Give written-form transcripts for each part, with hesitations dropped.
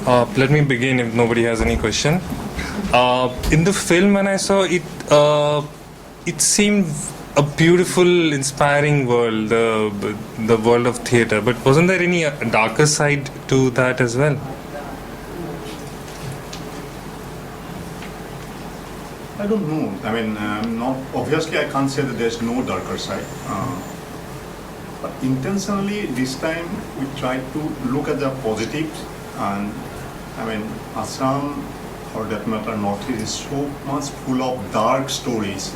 Let me begin if nobody has any question. In the film, when I saw it, it seemed a beautiful, inspiring world, the world of theatre. But wasn't there any darker side to that as well? I don't know. I mean, not obviously I can't say that there's no darker side. But intentionally, this time we tried to look at the positives. And I mean, Assam, for that matter, Northeast is so much full of dark stories.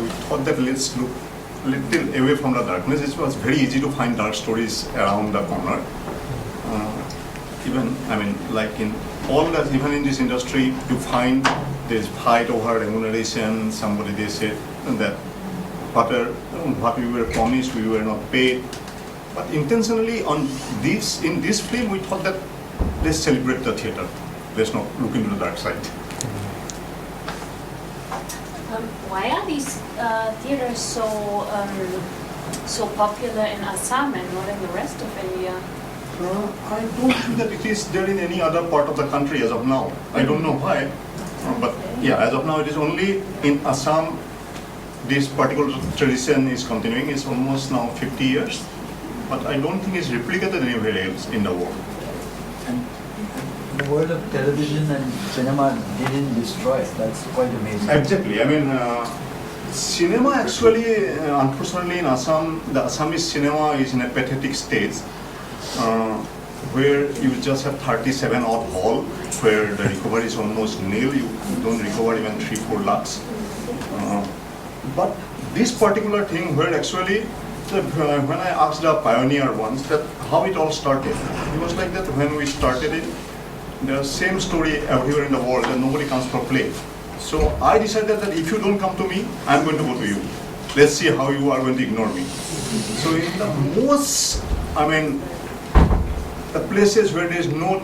We thought that let's look a little away from the darkness. It was very easy to find dark stories around the corner. Even, I mean, like in all that, even in this industry, you find there's fight over remuneration. Somebody, they said that what we were promised, we were not paid. But intentionally in this film, we thought that let's celebrate the theatre. Let's not look into the dark side. Why are these theatres so popular in Assam and not in the rest of India? I don't think that it is there in any other part of the country as of now. I don't know why, but yeah, as of now it is only in Assam. This particular tradition is continuing. It's almost now 50 years, but I don't think it's replicated anywhere else in the world. And the world of television and cinema didn't destroy it. That's quite amazing. Exactly. I mean, cinema actually, unfortunately in Assam, the Assamese cinema is in a pathetic stage. Where you just have 37 odd hall, where the recovery is almost nil. You don't recover even 3-4 lakhs. But this particular thing, where actually, when I asked the pioneer once that how it all started, it was like that when we started it, the same story everywhere in the world, that nobody comes for play. So I decided that if you don't come to me, I'm going to go to you. Let's see how you are going to ignore me. So in the most, I mean, the places where there is no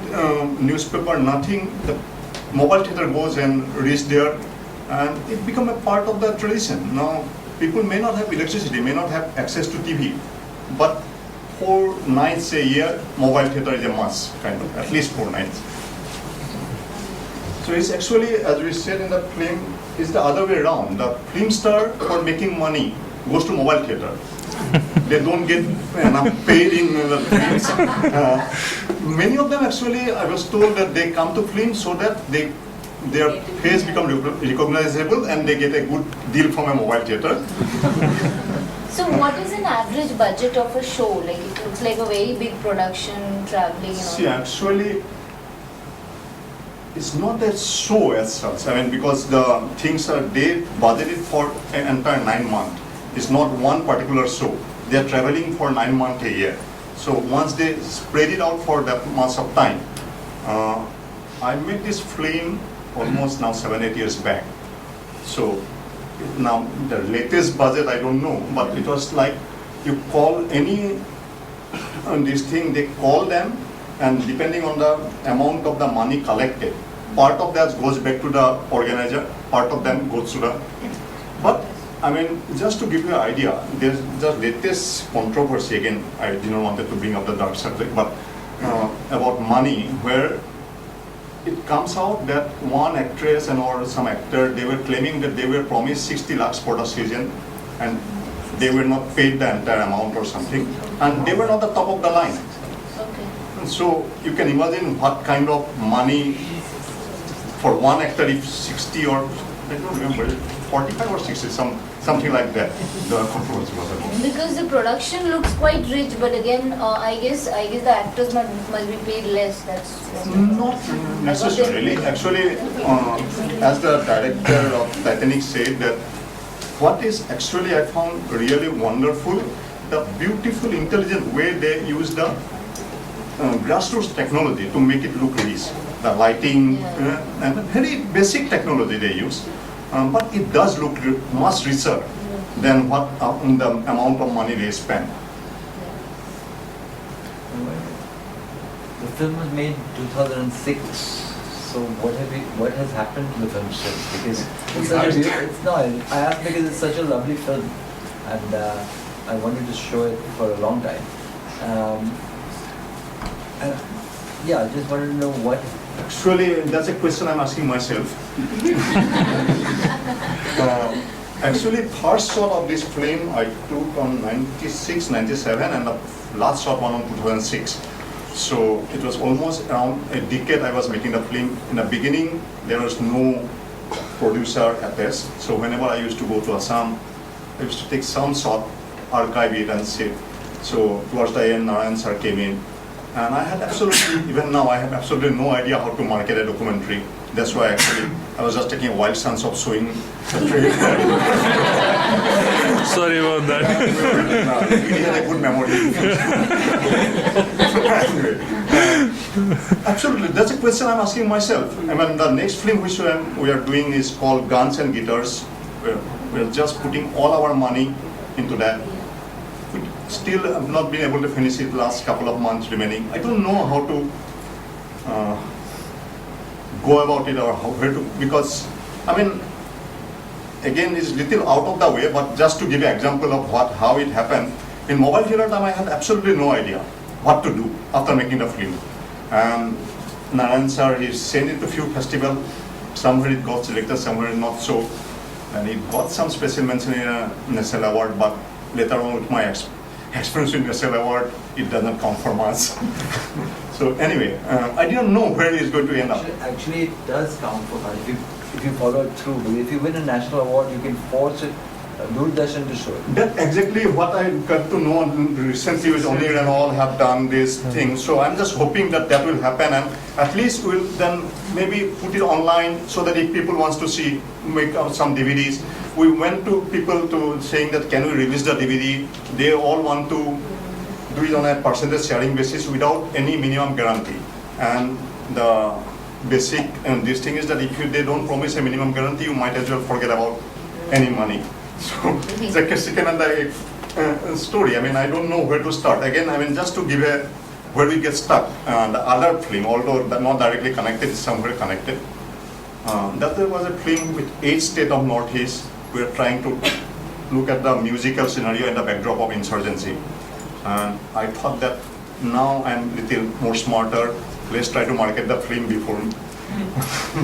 newspaper, nothing, the mobile theatre goes and reach there, and it become a part of the tradition. Now, people may not have electricity, may not have access to TV, but 4 nights a year, mobile theatre is a must, kind of, at least 4 nights. So it's actually, as we said in the film, it's the other way around. The film star, for making money, goes to mobile theatre. They don't get enough paid in the films. Many of them actually, I was told that they come to films so that their face become recognizable and they get a good deal from a mobile theatre. So what is an average budget of a show? Like it looks like a very big production, traveling and all. See, actually, it's not a show as such. I mean, because the things are, they budgeted for an entire 9 months. It's not one particular show. They are traveling for 9 months a year. So once they spread it out for that much of time, I made this film almost now 7-8 years back. So now the latest budget I don't know, but it was like you call any this thing, they call them, and depending on the amount of the money collected, part of that goes back to the organizer, part of them goes to the. But I mean, just to give you an idea, there's the latest controversy, again, I did not want to bring up the dark subject, but about money, where it comes out that one actress and or some actor, they were claiming that they were promised 60 lakhs for the season, and they were not paid the entire amount or something, and they were not the top of the line. Okay. And so you can imagine what kind of money for one actor, if 60 or, I don't remember, 45 or 60, something like that, the controversy was about. Because the production looks quite rich, but again, I guess the actors must be paid less. That's not necessarily. Actually, as the director of Titanic said, that what is actually I found really wonderful, the beautiful, intelligent way they use the grassroots technology to make it look rich. The lighting, and very basic technology they use. But it does look much richer than what the amount of money they spend. The film was made in 2006. So what has happened to the film since? Because it's such a I asked because it's such a lovely film, and I wanted to show it for a long time. And Yeah, I just wanted to know what. Actually, that's a question I'm asking myself. Actually, first shot of this film I took on 96, 97, and the last shot one on 2006. So it was almost around a decade I was making the film. In the beginning, there was no producer at best. So whenever I used to go to Assam, I used to take some shot, archive it and save. So towards the end, Narayan sir came in. And I had absolutely, even now, I have absolutely no idea how to market a documentary. That's why actually I was just taking a wild chance of showing the trailer. Sorry about that. We had a good memory. Anyway, absolutely, that's a question I'm asking myself. I mean, the next film which we are doing is called Guns and Guitars. We're just putting all our money into that. We still have not been able to finish it last couple of months remaining. I don't know how to go about it or where to, because, I mean, again, it's little out of the way, but just to give you an example of how it happened, in mobile theater time I had absolutely no idea what to do after making the film. Narayan sir, he sent it to few festivals, somewhere it got selected, somewhere not so, and it got some special mention in a national award, but later on with my experience in national award, it doesn't come from us. So anyway, I didn't know where it is going to end up. Actually, it does count for money if you follow it through. But if you win a national award, you can force it, Doordarshan to show it. That's exactly what I got to know recently with Onir and all have done this thing. So I'm just hoping that that will happen, and at least we'll then maybe put it online so that if people wants to see, make out some DVDs. We went to people to saying that can we release the DVD? They all want to do it on a percentage sharing basis without any minimum guarantee. And the basic this thing is that if they don't promise a minimum guarantee, you might as well forget about any money. So it's a second and the story. I mean, I don't know where to start. Again, I mean, just to give a where we get stuck. The other film, although not directly connected, is somewhere connected. That there was a film with 8 states of Northeast. We are trying to look at the musical scenario and the backdrop of insurgency. And I thought that now I'm a little more smarter. Let's try to market the film before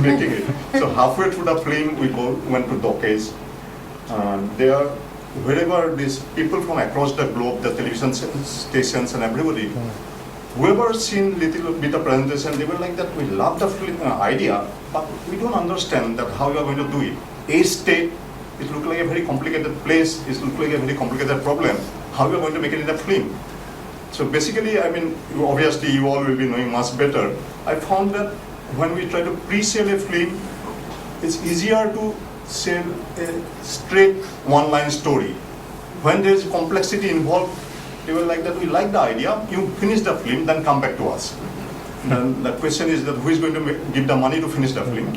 making it. So halfway through the film, we went to Dokes. There, wherever these people from across the globe, the television stations and everybody, whoever seen little bit of presentation, they were like that, we love the idea, but we don't understand that how you are going to do it. A state, it looked like a very complicated place, it looked like a very complicated problem. How you are going to make it in a film? So basically, I mean, obviously you all will be knowing much better. I found that when we try to pre-sell a film, it's easier to sell a straight one-line story. When there is complexity involved, they were like that, we like the idea, you finish the film, then come back to us. And the question is that who is going to give the money to finish the film?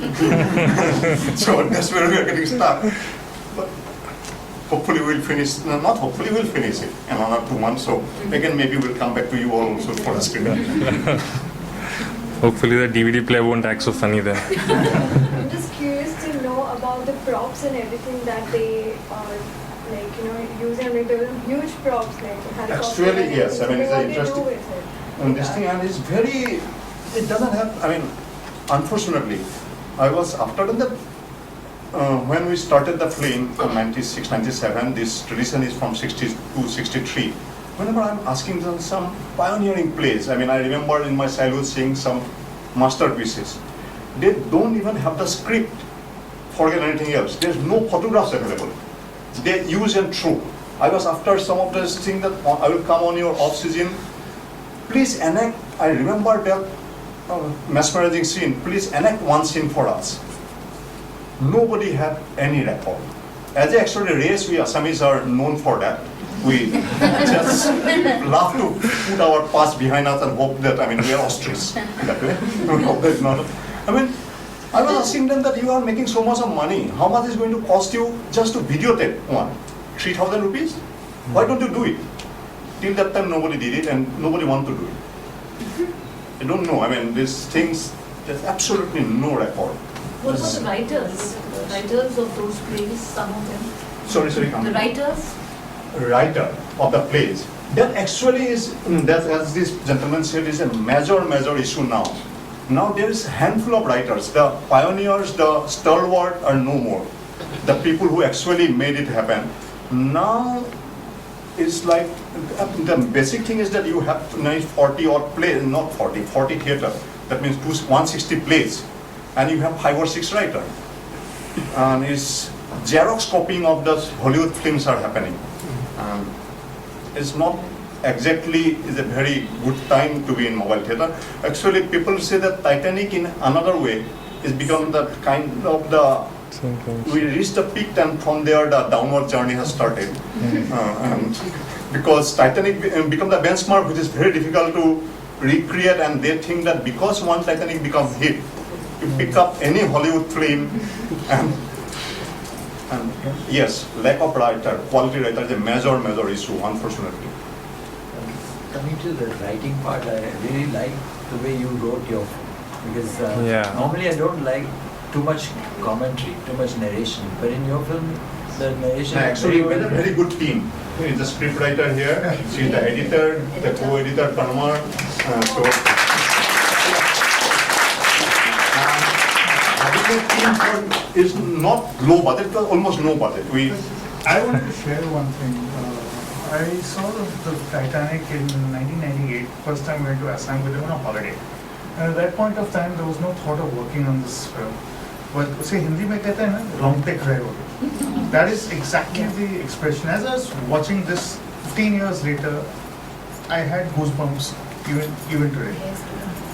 So that's where we are getting stuck. But hopefully we'll finish, not hopefully, we'll finish it in another 2 months. So again, maybe we'll come back to you all also for a screening. Hopefully the DVD player won't act so funny then. I'm just curious to know about the props and everything that they like, you know, using. Like there were huge props like helicopter. Actually, and yes. I mean, it's what interesting. they do with it. And this thing, and it's very, it doesn't have, I mean, unfortunately, I was after that, when we started the film from 96, 97, this tradition is from 62, 63. Whenever I'm asking them some pioneering plays, I mean, I remember in my childhood seeing some masterpieces. They don't even have the script, forget anything else. There's no photographs available. They use and throw. I was after some of those things that I will come on your off-season. Please enact, I remember that mesmerizing scene, please enact one scene for us. Nobody had any record. As an extraordinary race, we Assamese are known for that. We just love to put our past behind us and hope that, I mean, we are ostrich. That way. Hope that not. I mean, I was asking them that you are making so much of money. How much is going to cost you just to videotape one? 3,000 rupees? Why don't you do it? Till that time, nobody did it and nobody wanted to do it. I don't know. I mean, these things, there's absolutely no record. What about the writers? The writers of those plays, some of them? Sorry. The writers? Writer of the plays. that actually is, that as this gentleman said, is a major issue now. Now there is a handful of writers. The pioneers, the stalwart are no more. The people who actually made it happen. Now it's like, the basic thing is that you have to manage 40 odd plays, not 40 theater. That means 160 plays. And you have 5 or 6 writers. And it's Xerox copying of the Hollywood films are happening. It's not exactly is a very good time to be in mobile theater. Actually, people say that Titanic in another way is become the kind of the, we reached the peak and from there the downward journey has started. And because Titanic become the benchmark, which is very difficult to recreate, and they think that because one Titanic becomes hit, you pick up any Hollywood film and yes, lack of writer, quality writer is a major issue, unfortunately. Coming to the writing part, I really like the way you wrote your film, because normally I don't like too much commentary, too much narration, but in your film, the narration Actually, we had a very good team. There is the scriptwriter here, she is the editor, the co-editor Parmar. Is not low budget, it was almost no budget. I wanted to share one thing. I saw the Titanic in 1998. First time I went to Assam with him on a holiday. And at that point of time, there was no thought of working on this film. But उसे हिंदी में कहते हैं ना, रोंगटे खड़े हो गए. That is exactly the expression. As I was watching this 15 years later, I had goosebumps even today.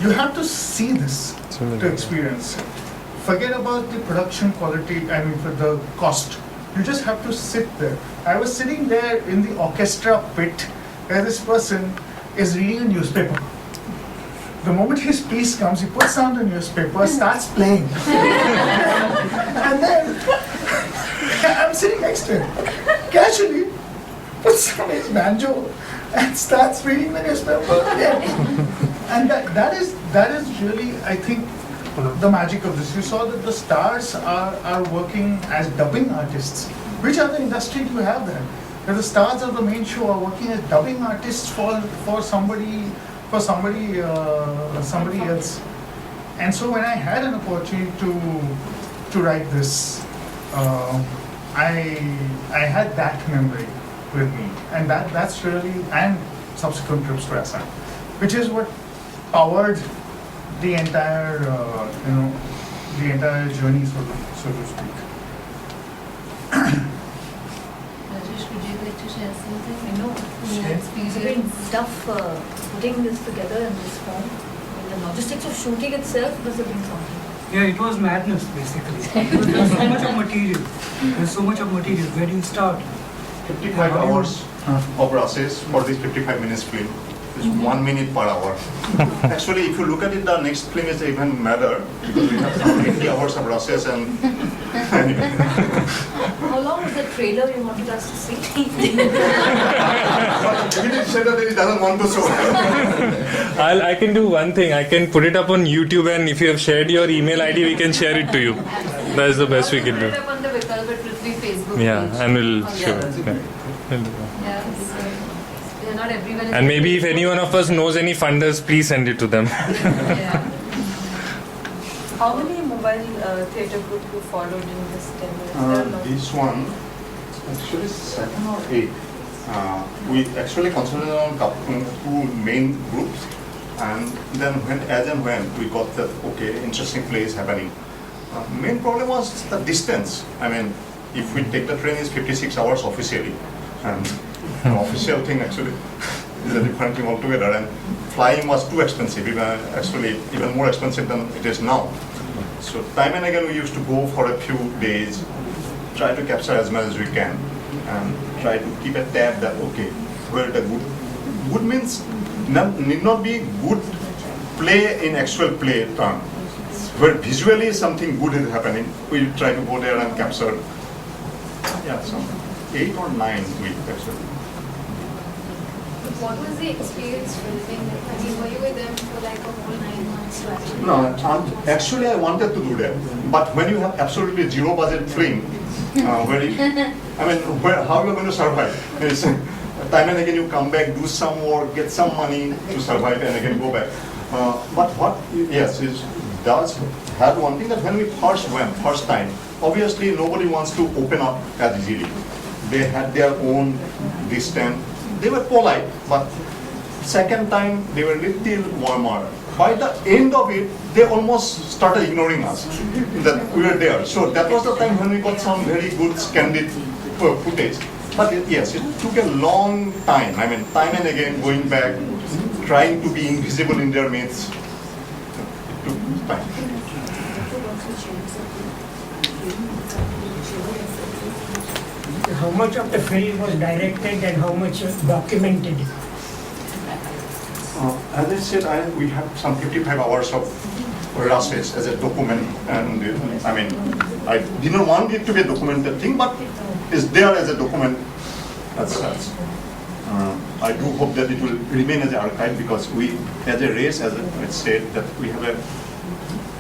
You have to see this to experience it. Forget about the production quality, I mean for the cost. You just have to sit there. I was sitting there in the orchestra pit where this person is reading a newspaper. The moment his piece comes, he puts down the newspaper, starts playing. And then I'm sitting next to him. Casually puts down his banjo and starts reading the newspaper again. And that is really, I think, the magic of this. You saw that the stars are working as dubbing artists. Which other industry do you have there? That the stars of the main show are working as dubbing artists for somebody else. And so when I had an opportunity to write this, I had that memory with me, and that's really, and subsequent trips to Assam, which is what powered the entire journey, so to speak. Rajesh, would you like to share something? I know Share. it's been tough putting this together in this form. The logistics of shooting itself must have been something. Yeah, it was madness basically. There's so much of material. There's so much of material. Where do you start? 55 hours of process for this 55 minutes film. It's 1 minute per hour. Actually, if you look at it, the next film is even madder because we have 80 hours of process and. How long was the trailer you wanted us to see? He said that he doesn't want to show. I can do one thing. I can put it up on YouTube, and if you have shared your email ID, we can share it to you. That is the best we can Put do. it up on the Vikalp Prithvi Facebook Yeah, page. and we'll Oh, show yeah. it. Yeah. We'll do that. Yeah, not everyone is. And maybe if any one of us knows any funders, please send it to them. Yeah. How many mobile theatre group you followed in this 10 years? There are no- This one, actually 7 or 8. We actually concentrated on two main groups, and then as and when we got that, okay, interesting plays happening. Main problem was the distance. I mean, if we take the train, it's 56 hours officially, and the official thing actually is a different thing altogether. And flying was too expensive, even more expensive than it is now. So time and again we used to go for a few days, try to capture as much as we can, and try to keep a tab that okay, where the good means need not be good play in actual play term. Where visually something good is happening, we try to go there and capture. Yeah, some 8 or 9 we actually. What was the experience filming? I mean, were you with them for like a whole 9 months to actually? No, actually I wanted to do that, but when you have absolutely zero budget film, how you are going to survive? time and again you come back, do some work, get some money to survive, and again go back. But what, yes, it does have one thing that when we first went, first time, obviously nobody wants to open up as easily. They had their own distance. They were polite, but second time they were little warmer. By the end of it, they almost started ignoring us, that we were there. So that was the time when we got some very good candid footage. But yes, it took a long time. I mean, time and again going back, trying to be invisible in their midst. It took time. How much of the film was directed and how much was documented? As I said, we have some 55 hours of rushes as a document, and I mean, I didn't want it to be a documented thing, but it's there as a document as such. I do hope that it will remain as an archive, because we, as a race, as I said, that we have a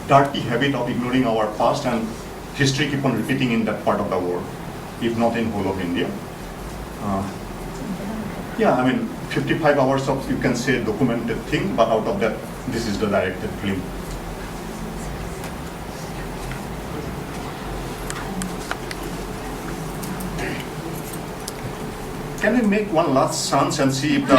dirty habit of ignoring our past, and history keep on repeating in that part of the world, if not in whole of India. Yeah, I mean, 55 hours of, you can say, documented thing, but out of that, this is the directed film. Can we make one last chance and see if the